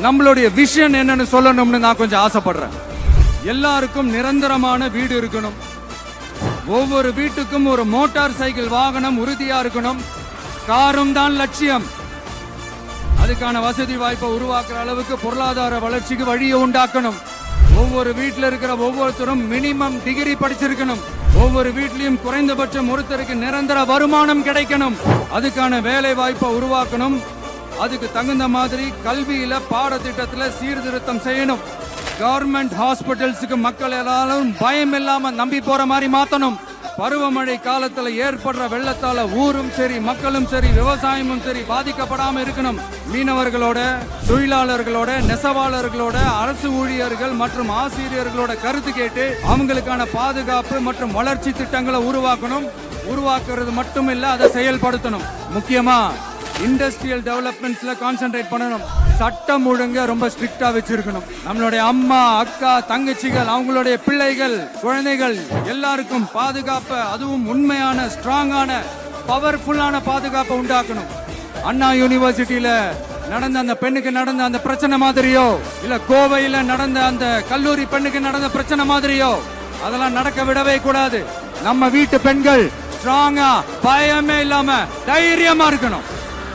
நம்மளுடைய விஷன் என்னன்னு சொல்லணும்னு நான் கொஞ்சம் ஆசைப்படுறேன். எல்லாருக்கும் நிரந்தரமான வீடு இருக்கணும். ஒவ்வொரு வீட்டுக்கும் ஒரு மோட்டார் சைக்கிள் வாகனம் உறுதியா இருக்கணும். காரும் தான் லட்சியம். அதுக்கான வசதி வாய்ப்பை உருவாக்குற அளவுக்கு பொருளாதார வளர்ச்சிக்கு வழியை உண்டாக்கணும். ஒவ்வொரு வீட்டில் இருக்கிற ஒவ்வொருத்தரும் மினிமம் டிகிரி படிச்சிருக்கணும். ஒவ்வொரு வீட்லயும் குறைந்தபட்சம் ஒருத்தருக்கு நிரந்தர வருமானம் கிடைக்கணும். அதுக்கான வேலை வாய்ப்பை உருவாக்கணும். அதுக்கு தகுந்த மாதிரி கல்வியில பாடத்திட்டத்துல சீர்திருத்தம் செய்யணும். கவர்மெண்ட் ஹாஸ்பிட்டல்ஸுக்கு மக்கள் எல்லாரும் பயம் இல்லாம நம்பி போற மாதிரி மாத்தணும். பருவமழை காலத்துல ஏற்படுற வெள்ளத்தால ஊரும் சரி மக்களும் சரி விவசாயமும் சரி பாதிக்கப்படாம இருக்கணும். மீனவர்களோட, தொழிலாளர்களோட, நெசவாளர்களோட, அரசு ஊழியர்கள் மற்றும் ஆசிரியர்களோட கருத்து கேட்டு அவங்களுக்கான பாதுகாப்பு மற்றும் வளர்ச்சி திட்டங்களை உருவாக்கணும். உருவாக்குறது மட்டும் இல்ல, அதை செயல்படுத்தணும். முக்கியமா இண்டஸ்ட்ரியல் டெவலப்மெண்ட்ஸ்ல கான்சென்ட்ரேட் பண்ணணும். சட்டம் ஒழுங்க ரொம்ப ஸ்ட்ரிக்டா வச்சிருக்கணும். நம்மளுடைய அம்மா, அக்கா, தங்கச்சிகள், அவங்களுடைய பிள்ளைகள், குழந்தைகள் எல்லாருக்கும் பாதுகாப்பு, அதுவும் உண்மையான ஸ்ட்ராங்கான பவர்ஃபுல்லான பாதுகாப்பை உண்டாக்கணும். அண்ணா யூனிவர்சிட்டியில நடந்த அந்த பெண்ணுக்கு நடந்த அந்த பிரச்சனை மாதிரியோ, இல்ல கோவையில நடந்த அந்த கல்லூரி பெண்ணுக்கு நடந்த பிரச்சனை மாதிரியோ அதெல்லாம் நடக்க விடவே கூடாது. நம்ம வீட்டு பெண்கள் ஸ்ட்ராங்கா, பயமே இல்லாம தைரியமா இருக்கணும்.